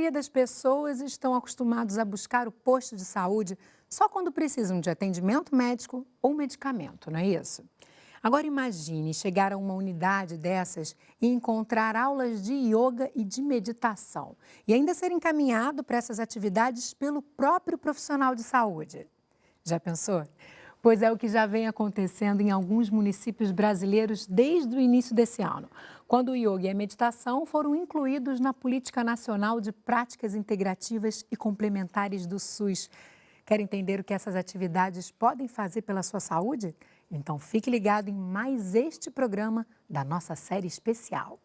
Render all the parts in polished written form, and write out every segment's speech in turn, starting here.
maioria das pessoas estão acostumados a buscar o posto de saúde só quando precisam de atendimento médico ou medicamento, não é isso? Agora imagine chegar a uma unidade dessas e encontrar aulas de yoga e de meditação e ainda ser encaminhado para essas atividades pelo próprio profissional de saúde. Já pensou? Pois é o que já vem acontecendo em alguns municípios brasileiros desde o início desse ano, quando o yoga e a meditação foram incluídos na Política Nacional de Práticas Integrativas e Complementares do SUS. Quer entender o que essas atividades podem fazer pela sua saúde? Então fique ligado em mais este programa da nossa série especial.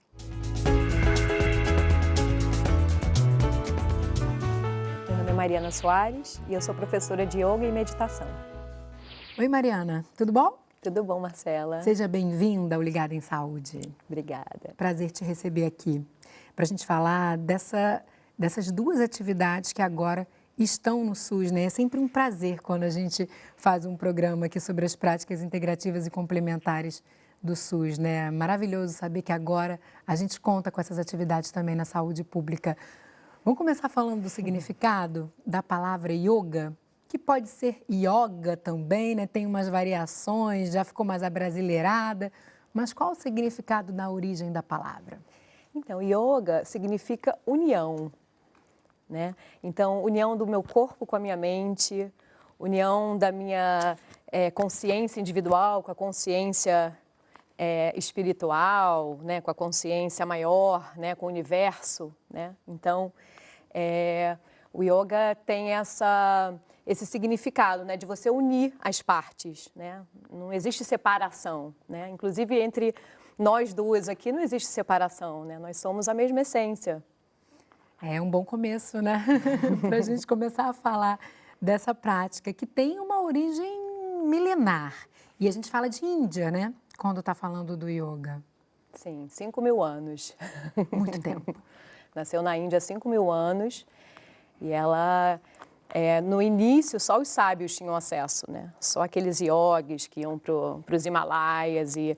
Meu nome é Mariana Soares e eu sou professora de yoga e meditação. Oi Mariana, tudo bom? Tudo bom, Marcela? Seja bem-vinda ao Ligado em Saúde. Obrigada. Prazer te receber aqui para a gente falar dessas duas atividades que agora estão no SUS, né? É sempre um prazer quando a gente faz um programa aqui sobre as práticas integrativas e complementares do SUS, né? Maravilhoso saber que agora a gente conta com essas atividades também na saúde pública. Vamos começar falando do significado da palavra yoga, que pode ser yoga também, né? Tem umas variações, já ficou mais abrasileirada, mas qual o significado da origem da palavra? Então, yoga significa união, né? Então, união do meu corpo com a minha mente, união da minha consciência individual com a consciência espiritual, né? Com a consciência maior, né? Com o universo, né? Então, o yoga tem esse significado, né, de você unir as partes, né? Não existe separação, né? Inclusive entre nós duas aqui não existe separação, né? Nós somos a mesma essência. É um bom começo, né? Para a gente começar a falar dessa prática que tem uma origem milenar. E a gente fala de Índia, né? Quando está falando do yoga. Sim, 5.000 anos. Muito tempo. Nasceu na Índia há 5.000 anos e ela... no início, só os sábios tinham acesso, né? Só aqueles yogis que iam para os Himalaias e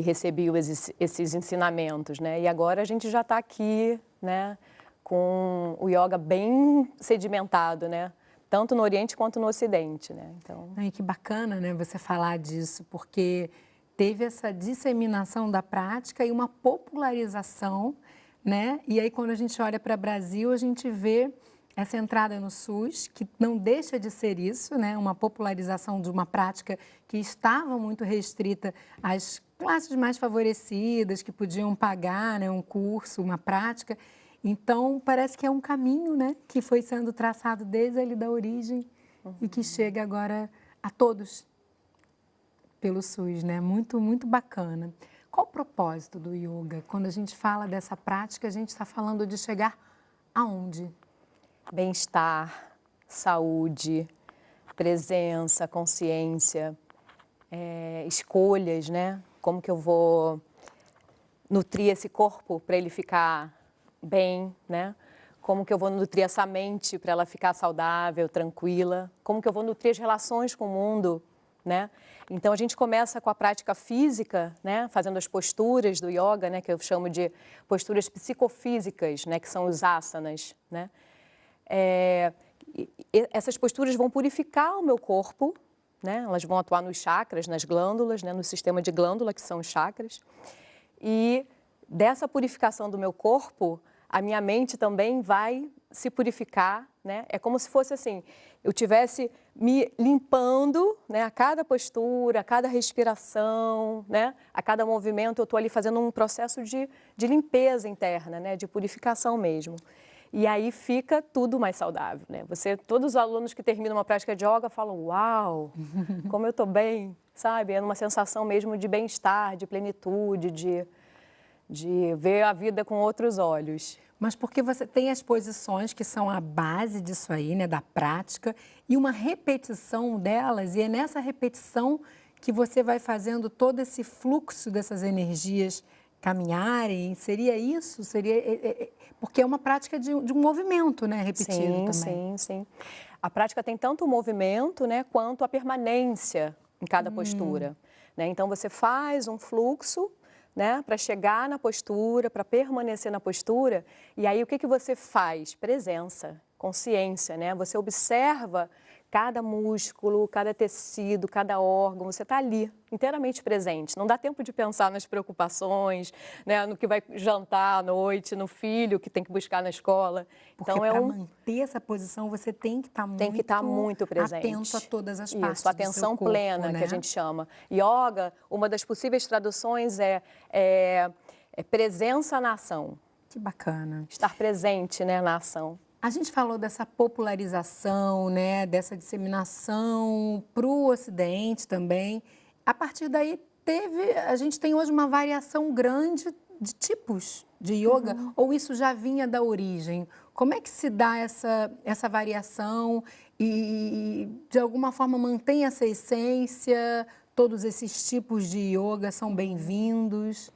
recebiam esses ensinamentos, né? E agora a gente já está aqui, né? Com o yoga bem sedimentado, né? Tanto no Oriente quanto no Ocidente, né? Então... Ai, que bacana, né? Você falar disso, porque teve essa disseminação da prática e uma popularização, né? E aí, quando a gente olha para o Brasil, a gente vê essa entrada no SUS, que não deixa de ser isso, né? Uma popularização de uma prática que estava muito restrita às classes mais favorecidas, que podiam pagar, né, um curso, uma prática. Então, parece que é um caminho, né, que foi sendo traçado desde ali da origem e que chega agora a todos pelo SUS, né? Muito, muito bacana. Qual o propósito do yoga? Quando a gente fala dessa prática, a gente está falando de chegar aonde? Bem-estar, saúde, presença, consciência, escolhas, né? Como que eu vou nutrir esse corpo para ele ficar bem, né? Como que eu vou nutrir essa mente para ela ficar saudável, tranquila? Como que eu vou nutrir as relações com o mundo, né? Então, a gente começa com a prática física, né? Fazendo as posturas do yoga, né? Que eu chamo de posturas psicofísicas, né? Que são os asanas, né? Essas posturas vão purificar o meu corpo, né? Elas vão atuar nos chakras, nas glândulas, né? No sistema de glândula, que são os chakras. E dessa purificação do meu corpo, a minha mente também vai se purificar, né? É como se fosse assim, eu estivesse me limpando, né? A cada postura, a cada respiração, né? A cada movimento, eu estou ali fazendo um processo de limpeza interna, né? De purificação mesmo. E aí fica tudo mais saudável, né? Todos os alunos que terminam uma prática de yoga falam, uau, como eu estou bem, sabe? É uma sensação mesmo de bem-estar, de plenitude, de ver a vida com outros olhos. Mas porque você tem as posições que são a base disso aí, né, da prática, e uma repetição delas, e é nessa repetição que você vai fazendo todo esse fluxo dessas energias caminharem, seria isso? Porque é uma prática de um movimento, né, repetido também. Sim. A prática tem tanto o movimento, né, quanto a permanência em cada postura, né? Então, você faz um fluxo, né, para chegar na postura, para permanecer na postura. E aí o que você faz? Presença, consciência, né? Você observa cada músculo, cada tecido, cada órgão, você está ali, inteiramente presente. Não dá tempo de pensar nas preocupações, né, no que vai jantar à noite, no filho que tem que buscar na escola. Porque Então, para manter essa posição, você tem que estar muito presente. atento a todas as partes Isso, atenção do seu corpo, plena, né? que a gente chama. Yoga, uma das possíveis traduções é presença na ação. Que bacana. Estar presente, né, na ação. A gente falou dessa popularização, né, dessa disseminação para o Ocidente também. A partir daí, a gente tem hoje uma variação grande de tipos de yoga, ou isso já vinha da origem? Como é que se dá essa variação e, de alguma forma, mantém essa essência? Todos esses tipos de yoga são bem-vindos?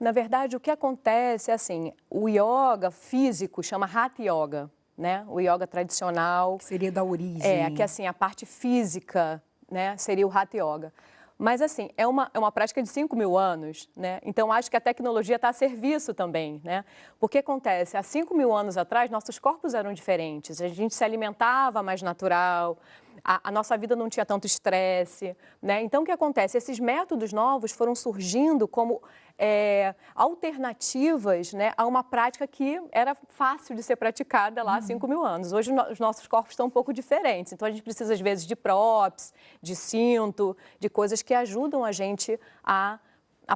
Na verdade, o que acontece é assim, o yoga físico chama Hatha Yoga, né? O yoga tradicional. Que seria da origem. Que assim, a parte física, né, seria o Hatha Yoga. Mas assim, é uma prática de 5.000 anos, né? Então acho que a tecnologia está a serviço também, né? Porque acontece, há 5.000 anos atrás, nossos corpos eram diferentes, a gente se alimentava mais natural, a nossa vida não tinha tanto estresse, né? Então o que acontece? Esses métodos novos foram surgindo como alternativas, né, a uma prática que era fácil de ser praticada lá há 5.000 anos. Hoje os nossos corpos estão um pouco diferentes, então a gente precisa às vezes de props, de cinto, de coisas que ajudam a gente a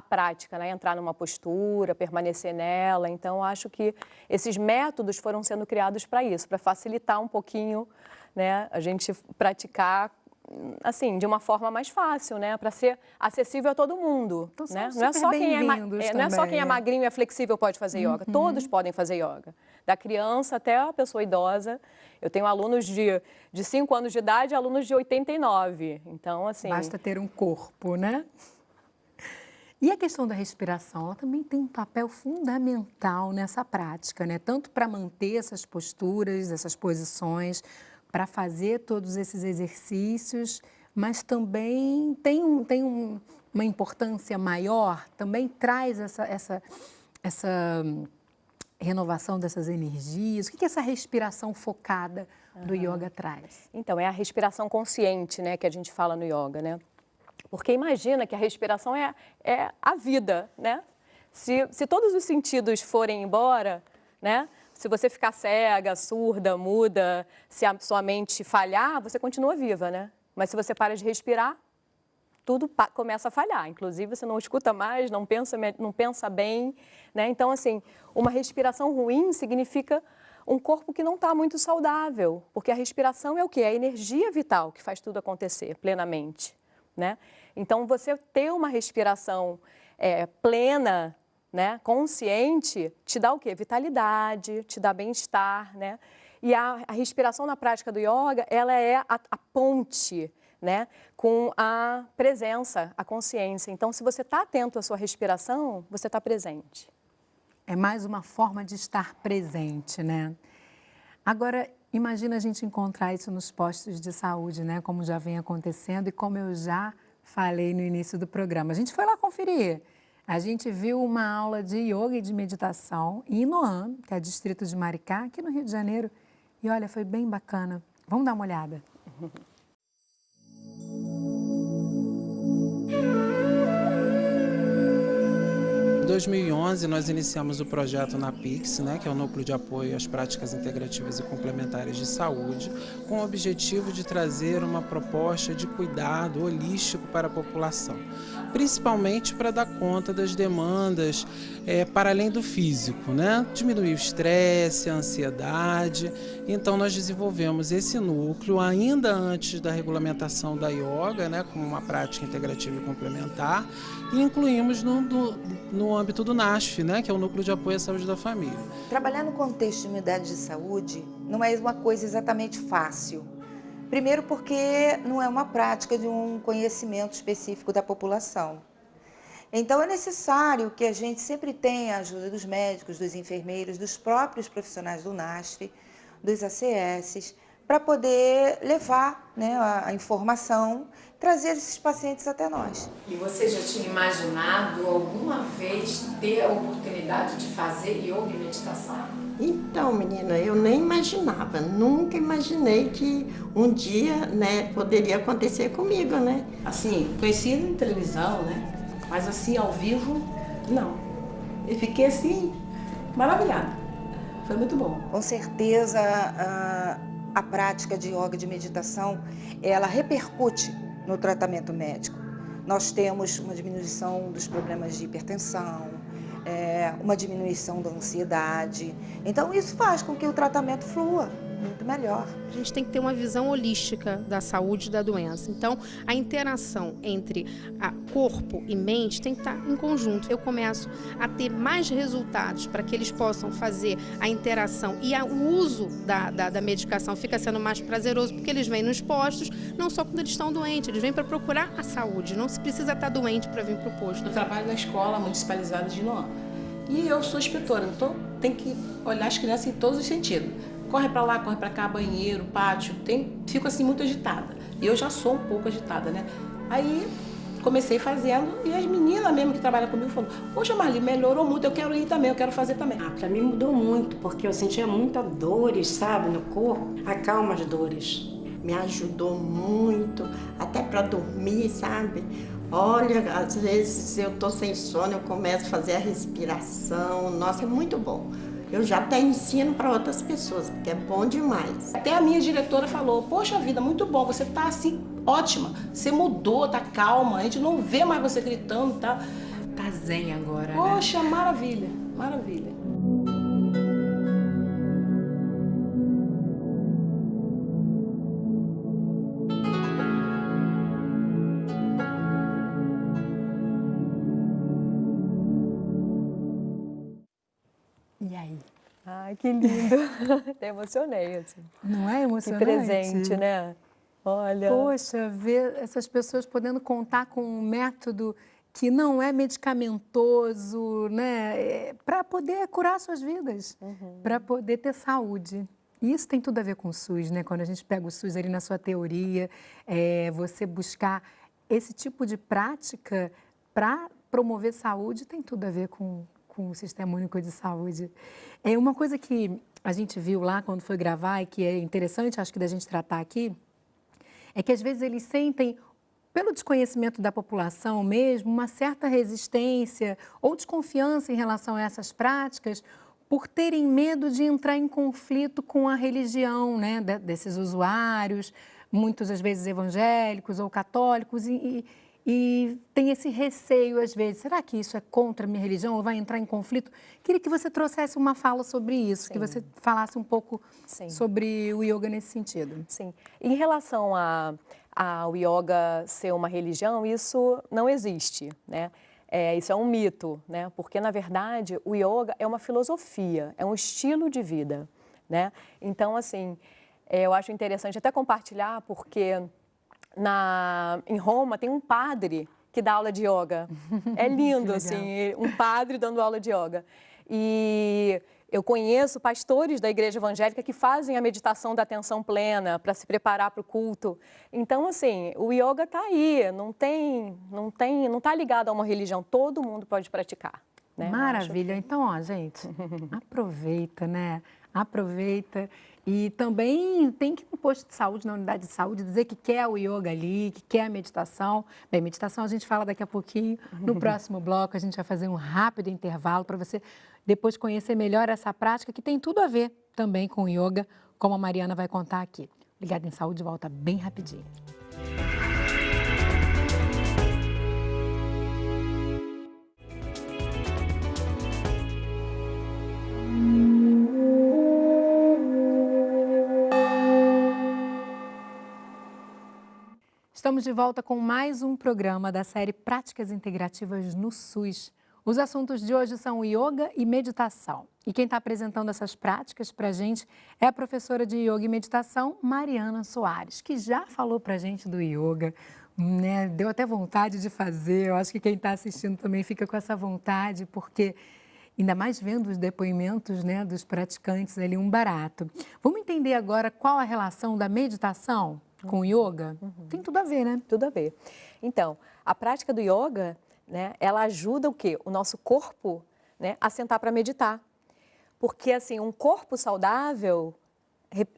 prática, né? Entrar numa postura, permanecer nela. Então acho que esses métodos foram sendo criados para isso, para facilitar um pouquinho, né, a gente praticar assim, de uma forma mais fácil, né? Para ser acessível a todo mundo, então, né? Não é só quem é magrinho e é flexível pode fazer yoga. Todos podem fazer yoga. Da criança até a pessoa idosa. Eu tenho alunos de 5 anos de idade e alunos de 89. Então, assim... Basta ter um corpo, né? E a questão da respiração, ela também tem um papel fundamental nessa prática, né? Tanto para manter essas posturas, essas posições, para fazer todos esses exercícios, mas também tem uma importância maior, também traz essa renovação dessas energias. O que essa respiração focada do yoga traz? Então, é a respiração consciente, né, que a gente fala no yoga, né? Porque imagina que a respiração é a vida, né? Se todos os sentidos forem embora, né? Se você ficar cega, surda, muda, se a sua mente falhar, você continua viva, né? Mas se você para de respirar, tudo começa a falhar. Inclusive, você não escuta mais, não pensa bem, né? Então, assim, uma respiração ruim significa um corpo que não está muito saudável, porque a respiração é o quê? É a energia vital que faz tudo acontecer plenamente, né? Então, você ter uma respiração plena, né, consciente, te dá o quê? Vitalidade, te dá bem-estar, né? E a respiração na prática do yoga, ela é a ponte, né, com a presença, a consciência. Então, se você está atento à sua respiração, você está presente. É mais uma forma de estar presente, né? Agora, imagina a gente encontrar isso nos postos de saúde, né? Como já vem acontecendo e como eu já falei no início do programa. A gente foi lá conferir. A gente viu uma aula de yoga e de meditação em Inoã, que é distrito de Maricá, aqui no Rio de Janeiro. E olha, foi bem bacana. Vamos dar uma olhada. Em 2011, nós iniciamos o projeto NAPIX, que é o Núcleo de Apoio às Práticas Integrativas e Complementares de Saúde, com o objetivo de trazer uma proposta de cuidado holístico para a população, principalmente para dar conta das demandas para além do físico, diminuir o estresse, a ansiedade. Então, nós desenvolvemos esse núcleo ainda antes da regulamentação da yoga, como uma prática integrativa e complementar, e incluímos no âmbito do NASF, que é o Núcleo de Apoio à Saúde da Família. Trabalhar no contexto de unidade de saúde não é uma coisa exatamente fácil. Primeiro porque não é uma prática de um conhecimento específico da população. Então é necessário que a gente sempre tenha a ajuda dos médicos, dos enfermeiros, dos próprios profissionais do NASF, dos ACS, para poder levar, né, a informação, trazer esses pacientes até nós. E você já tinha imaginado alguma vez ter a oportunidade de fazer yoga e meditação? Então, menina, eu nem imaginava, nunca imaginei que um dia, né, poderia acontecer comigo, né? Assim, conheci na televisão, né? Mas assim, ao vivo, não. Eu fiquei assim, maravilhada. Foi muito bom. Com certeza, a prática de yoga, de meditação, ela repercute no tratamento médico. Nós temos uma diminuição dos problemas de hipertensão, uma diminuição da ansiedade. Então, isso faz com que o tratamento flua muito melhor. A gente tem que ter uma visão holística da saúde e da doença. Então, a interação entre corpo e mente tem que estar em conjunto. Eu começo a ter mais resultados para que eles possam fazer a interação e o uso da medicação fica sendo mais prazeroso, porque eles vêm nos postos, não só quando eles estão doentes, eles vêm para procurar a saúde. Não se precisa estar doente para vir para o posto. Eu trabalho na escola municipalizada de Noã. E eu sou inspetora, então tem que olhar as crianças em todos os sentidos. Corre para lá, corre para cá, banheiro, pátio, fico assim muito agitada. E eu já sou um pouco agitada, né? Aí comecei fazendo e as meninas mesmo que trabalham comigo falaram: poxa, Marli, melhorou muito, eu quero ir também, eu quero fazer também. Para mim mudou muito, porque eu sentia muita dores, sabe, no corpo. Acalma as dores. Me ajudou muito, até para dormir, sabe? Olha, às vezes eu tô sem sono, eu começo a fazer a respiração, nossa, é muito bom. Eu já até ensino para outras pessoas, porque é bom demais. Até a minha diretora falou: poxa vida, muito bom, você tá assim, ótima, você mudou, tá calma, a gente não vê mais você gritando, tá? Tá zen agora, Poxa, né? Maravilha, maravilha. E aí? Ai, que lindo. Até emocionei, assim. Não é Que emocionante? presente, né? Olha. Poxa, ver essas pessoas podendo contar com um método que não é medicamentoso, né? Para poder curar suas vidas, para poder ter saúde. E isso tem tudo a ver com o SUS, né? Quando a gente pega o SUS ali na sua teoria, você buscar esse tipo de prática para promover saúde tem tudo a ver com o Sistema Único de Saúde. É uma coisa que a gente viu lá quando foi gravar e que é interessante, acho que da gente tratar aqui, é que às vezes eles sentem, pelo desconhecimento da população mesmo, uma certa resistência ou desconfiança em relação a essas práticas, por terem medo de entrar em conflito com a religião, né, desses usuários, muitos às vezes evangélicos ou católicos, e tem esse receio às vezes, será que isso é contra a minha religião ou vai entrar em conflito? Queria que você trouxesse uma fala sobre isso, Sim. que você falasse um pouco Sim. sobre o yoga nesse sentido. Sim. Em relação ao yoga ser uma religião, isso não existe, né? Isso é um mito, né? Porque, na verdade, o yoga é uma filosofia, é um estilo de vida, né? Então, assim, eu acho interessante até compartilhar, porque em Roma tem um padre que dá aula de yoga. É lindo, assim, um padre dando aula de yoga. E eu conheço pastores da igreja evangélica que fazem a meditação da atenção plena para se preparar para o culto. Então, assim, o yoga está aí, não está ligado a uma religião, todo mundo pode praticar. Né? Maravilha. Então, ó, gente, aproveita, né? Aproveita. E também tem que ir no posto de saúde, na unidade de saúde, dizer que quer o yoga ali, que quer a meditação. Bem, meditação a gente fala daqui a pouquinho. No próximo bloco, a gente vai fazer um rápido intervalo para você depois conhecer melhor essa prática, que tem tudo a ver também com o yoga, como a Mariana vai contar aqui. Ligada em Saúde volta bem rapidinho. Estamos de volta com mais um programa da série Práticas Integrativas no SUS. Os assuntos de hoje são yoga e meditação. E quem está apresentando essas práticas para a gente é a professora de yoga e meditação, Mariana Soares, que já falou para a gente do yoga, né? Deu até vontade de fazer. Eu acho que quem está assistindo também fica com essa vontade, porque Ainda mais vendo os depoimentos, né, dos praticantes ali, um barato. Vamos entender agora qual a relação da meditação com o yoga? Tem tudo a ver, né? Tudo a ver. Então, a prática do yoga, né, ela ajuda o quê? O nosso corpo, né, a sentar para meditar. Porque, assim, um corpo saudável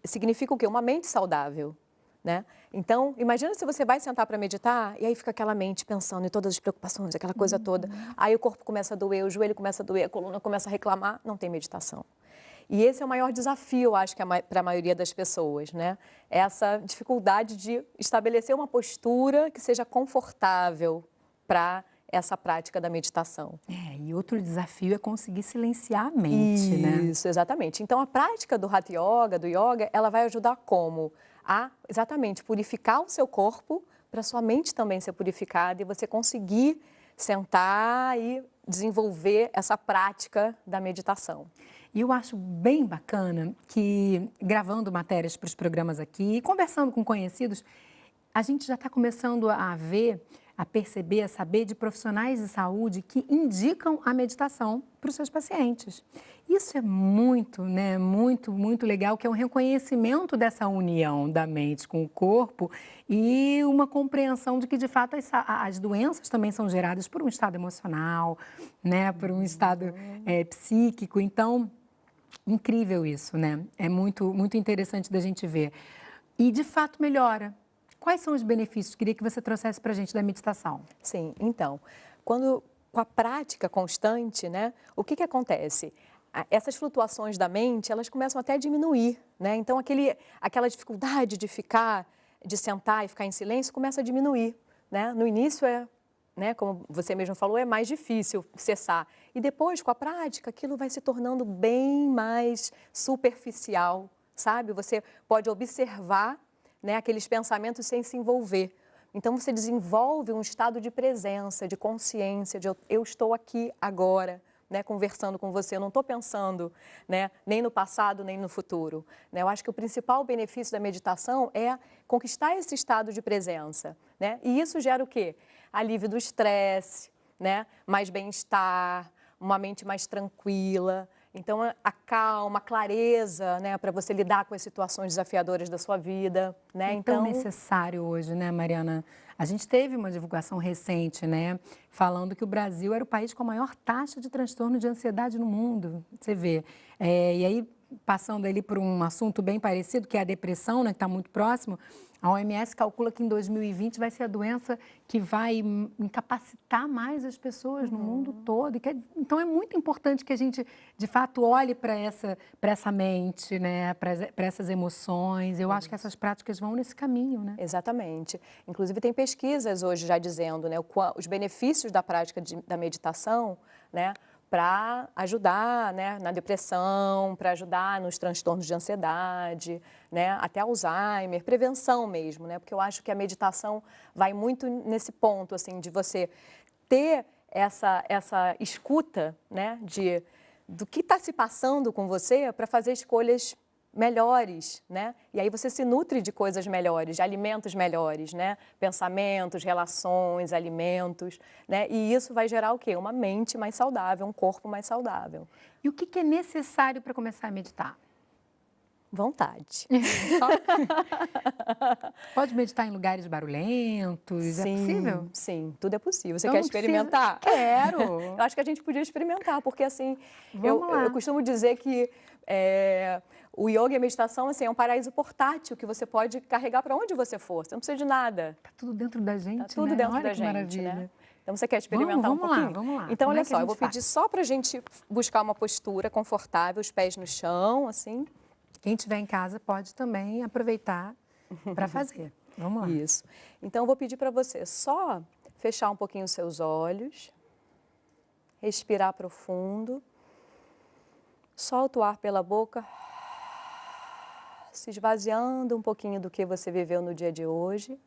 significa o quê? Uma mente saudável, né? Então, imagina se você vai sentar para meditar e aí fica aquela mente pensando em todas as preocupações, aquela coisa toda. Aí o corpo começa a doer, o joelho começa a doer, a coluna começa a reclamar, não tem meditação. E esse é o maior desafio, eu acho, que para a maioria das pessoas, né? Essa dificuldade de estabelecer uma postura que seja confortável para essa prática da meditação. E outro desafio é conseguir silenciar a mente, né? Isso, exatamente. Então, a prática do Hatha Yoga, do yoga, ela vai ajudar como? A, exatamente, purificar o seu corpo para sua mente também ser purificada e você conseguir sentar e desenvolver essa prática da meditação. E eu acho bem bacana que, gravando matérias para os programas aqui e conversando com conhecidos, a gente já está começando a ver, a perceber, a saber de profissionais de saúde que indicam a meditação para os seus pacientes. Isso é muito, né, muito legal, que é um reconhecimento dessa união da mente com o corpo e uma compreensão de que, de fato, as doenças também são geradas por um estado emocional, né, por um estado psíquico. Então, incrível isso, né? É muito interessante da gente ver. E, de fato, melhora. Quais são os benefícios? Queria que você trouxesse para a gente da meditação. Sim, então, com a prática constante, né, o que acontece? Essas flutuações da mente, elas começam até a diminuir, né? Então, aquela dificuldade de sentar e ficar em silêncio começa a diminuir, né? No início né, como você mesmo falou, é mais difícil cessar. E depois, com a prática, aquilo vai se tornando bem mais superficial, sabe? Você pode observar, né, aqueles pensamentos sem se envolver. Então, você desenvolve um estado de presença, de consciência, de eu estou aqui agora, né, conversando com você, eu não estou pensando, né, nem no passado, nem no futuro. Né? Eu acho que o principal benefício da meditação é conquistar esse estado de presença. Né? E isso gera o quê? Alívio do estresse, né, mais bem-estar, uma mente mais tranquila. Então, a calma, a clareza, né, para você lidar com as situações desafiadoras da sua vida, né? É tão necessário hoje, né, Mariana? A gente teve uma divulgação recente, né, falando que o Brasil era o país com a maior taxa de transtorno de ansiedade no mundo. Você vê. E aí, passando ali por um assunto bem parecido, que é a depressão, né, que está muito próximo, a OMS calcula que em 2020 vai ser a doença que vai incapacitar mais as pessoas no mundo todo. Então, é muito importante que a gente, de fato, olhe para essa mente, né? Para essas emoções. Eu acho que essas práticas vão nesse caminho, né? Exatamente. Inclusive, tem pesquisas hoje já dizendo, né, os benefícios da prática da meditação, né, para ajudar, né, na depressão, para ajudar nos transtornos de ansiedade, né, até Alzheimer, prevenção mesmo, né, porque eu acho que a meditação vai muito nesse ponto, assim, de você ter essa escuta, né, do que está se passando com você para fazer escolhas melhores, né? E aí você se nutre de coisas melhores, de alimentos melhores, né? Pensamentos, relações, alimentos, né? E isso vai gerar o quê? Uma mente mais saudável, um corpo mais saudável. E o que é necessário para começar a meditar? Vontade. Pode meditar em lugares barulhentos? Sim, é possível? Sim, tudo é possível. Você Então, quer experimentar? Quero! Eu acho que a gente podia experimentar, porque assim, Vamos lá. eu costumo dizer que o yoga e a meditação assim, é um paraíso portátil que você pode carregar para onde você for. Você não precisa de nada. Tá tudo dentro da gente, Tá tudo né? dentro Olha da que gente, maravilha. né? Então, você quer experimentar um pouquinho? Vamos lá. Então, Como olha é que só, a eu vou gente faz? pedir só para a gente buscar uma postura confortável, os pés no chão, assim. Quem estiver em casa pode também aproveitar para fazer. Vamos lá. Isso. Então, eu vou pedir para você só fechar um pouquinho os seus olhos, respirar profundo, solta o ar pela boca, se esvaziando um pouquinho do que você viveu no dia de hoje.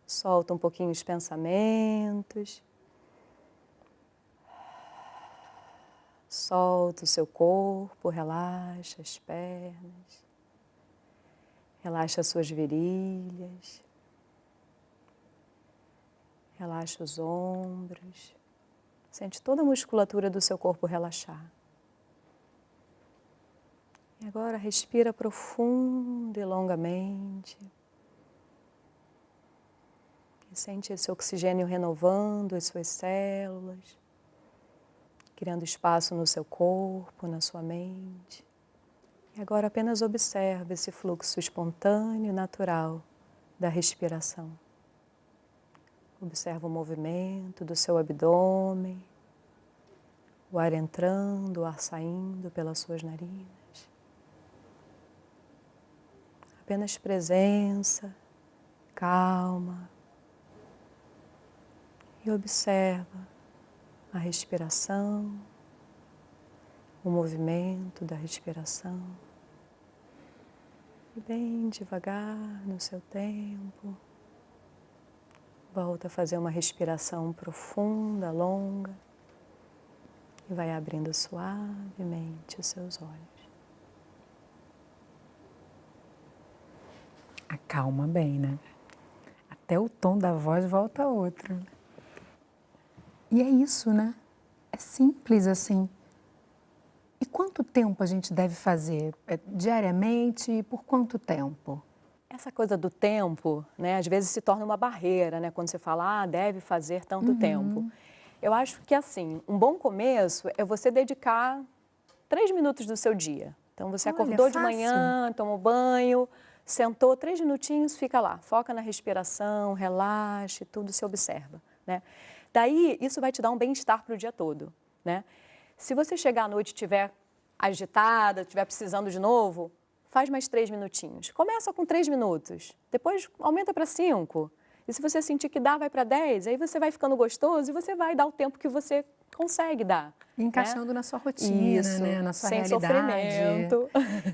Solta um pouquinho os pensamentos. Solta o seu corpo, relaxa as pernas. Relaxa as suas virilhas. Relaxa os ombros. Sente toda a musculatura do seu corpo relaxar. E agora respira profundo e longamente. E sente esse oxigênio renovando as suas células, criando espaço no seu corpo, na sua mente. E agora apenas observe esse fluxo espontâneo e natural da respiração. Observa o movimento do seu abdômen, o ar entrando, o ar saindo pelas suas narinas. Apenas presença, calma. E observa a respiração, o movimento da respiração. E bem devagar, no seu tempo, volta a fazer uma respiração profunda, longa, e vai abrindo suavemente os seus olhos. Acalma bem, né? Até o tom da voz volta outro. E é isso, né? É simples assim. E quanto tempo a gente deve fazer? Diariamente e por quanto tempo? Essa coisa do tempo, né, às vezes se torna uma barreira, né, quando você fala, deve fazer tanto tempo. Eu acho que, assim, um bom começo é você dedicar 3 minutos do seu dia. Então, você acordou de manhã, tomou banho, sentou 3 minutinhos, fica lá. Foca na respiração, relaxe, tudo se observa, né? Daí, isso vai te dar um bem-estar para o dia todo, né? Se você chegar à noite e estiver agitada, estiver precisando de novo, faz mais 3 minutinhos. Começa com 3 minutos, depois aumenta para 5. E se você sentir que dá, vai para 10, aí você vai ficando gostoso e você vai dar o tempo que você consegue dar. Encaixando, né, na sua rotina, isso, né? Na sua sem realidade. Sofrimento.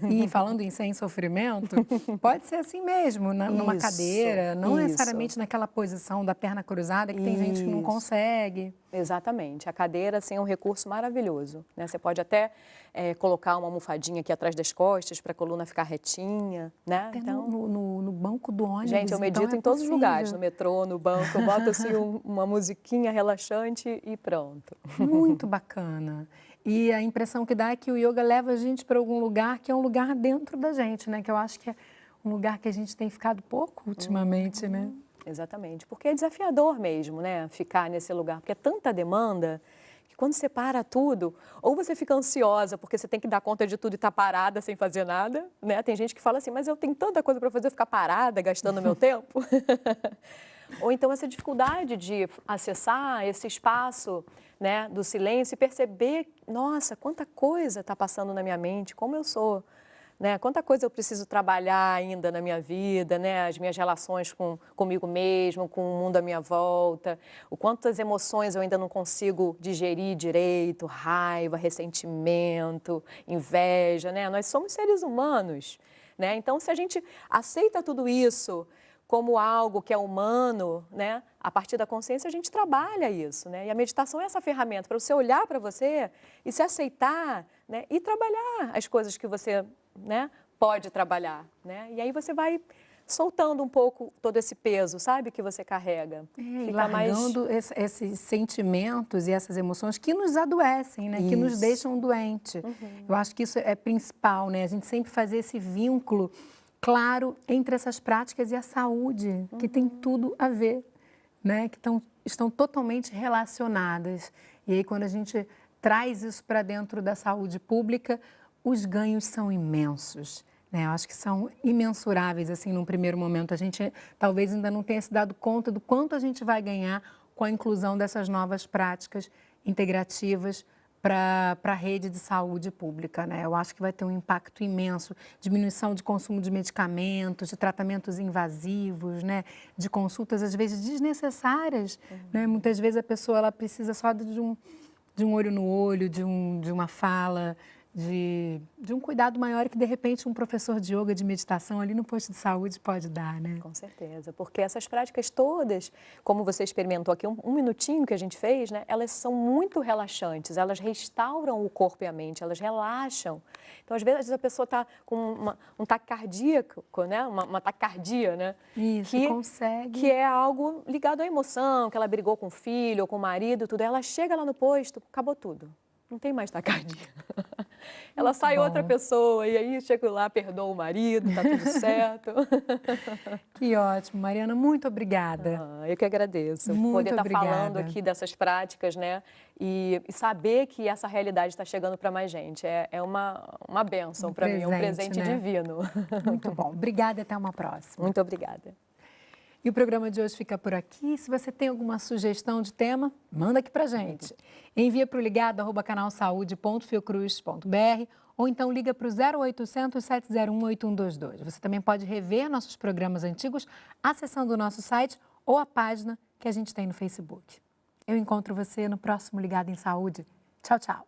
E falando em sem sofrimento, pode ser assim mesmo, numa cadeira, não necessariamente naquela posição da perna cruzada, que tem gente que não consegue. Exatamente. A cadeira, assim, é um recurso maravilhoso, né? Você pode até colocar uma almofadinha aqui atrás das costas para a coluna ficar retinha, né? Até então, no banco do ônibus. Gente, eu medito então em todos os lugares, no metrô, no banco, eu boto assim uma musiquinha relaxante e pronto. Muito bacana. E a impressão que dá é que o yoga leva a gente para algum lugar que é um lugar dentro da gente, né? Que eu acho que é um lugar que a gente tem ficado pouco ultimamente, né? Exatamente, porque é desafiador mesmo, né? Ficar nesse lugar, porque é tanta demanda que quando você para tudo, ou você fica ansiosa porque você tem que dar conta de tudo e tá parada sem fazer nada, né? Tem gente que fala assim, mas eu tenho tanta coisa para fazer, eu ficar parada, gastando meu tempo. Ou então essa dificuldade de acessar esse espaço, né, do silêncio e perceber, nossa, quanta coisa está passando na minha mente, como eu sou, né? Quanta coisa eu preciso trabalhar ainda na minha vida, né? As minhas relações comigo mesmo, com o mundo à minha volta, o quantas emoções eu ainda não consigo digerir direito, raiva, ressentimento, inveja, né? Nós somos seres humanos, né? Então, se a gente aceita tudo isso como algo que é humano, né? A partir da consciência a gente trabalha isso, né? E a meditação é essa ferramenta para você olhar para você e se aceitar, né? E trabalhar as coisas que você, né, pode trabalhar, né? E aí você vai soltando um pouco todo esse peso, sabe, que você carrega. E largando esses sentimentos e essas emoções que nos adoecem, né? Que nos deixam doentes. Eu acho que isso é principal, né? A gente sempre fazer esse vínculo claro entre essas práticas e a saúde, que tem tudo a ver, né? Que estão totalmente relacionadas. E aí, quando a gente traz isso para dentro da saúde pública, os ganhos são imensos, né? Eu acho que são imensuráveis, assim, num primeiro momento. A gente talvez ainda não tenha se dado conta do quanto a gente vai ganhar com a inclusão dessas novas práticas integrativas para a rede de saúde pública, né? Eu acho que vai ter um impacto imenso, diminuição de consumo de medicamentos, de tratamentos invasivos, né? De consultas, às vezes, desnecessárias, né? Muitas vezes a pessoa ela precisa só de um olho no olho, de uma fala, de um cuidado maior que, de repente, um professor de yoga, de meditação ali no posto de saúde pode dar, né? Com certeza, porque essas práticas todas, como você experimentou aqui, um minutinho que a gente fez, né? Elas são muito relaxantes, elas restauram o corpo e a mente, elas relaxam. Então, às vezes, a pessoa está com um taque cardíaco, né? Uma taquicardia, né? Isso, consegue. Que é algo ligado à emoção, que ela brigou com o filho ou com o marido, tudo. Ela chega lá no posto, acabou tudo. Não tem mais taquicardia. Ela sai outra pessoa e aí chego lá, perdoa o marido, tá tudo certo. Que ótimo, Mariana, muito obrigada. Eu que agradeço. Muito poder estar obrigada. falando aqui dessas práticas, né? E saber que essa realidade está chegando para mais gente. É uma bênção para mim, um presente né? divino. Muito bom. Obrigada e até uma próxima. Muito obrigada. E o programa de hoje fica por aqui. Se você tem alguma sugestão de tema, manda aqui pra gente. Envia para o ligado@canalsaude.fiocruz.br ou então liga para o 0800 701 8122. Você também pode rever nossos programas antigos acessando o nosso site ou a página que a gente tem no Facebook. Eu encontro você no próximo Ligado em Saúde. Tchau, tchau.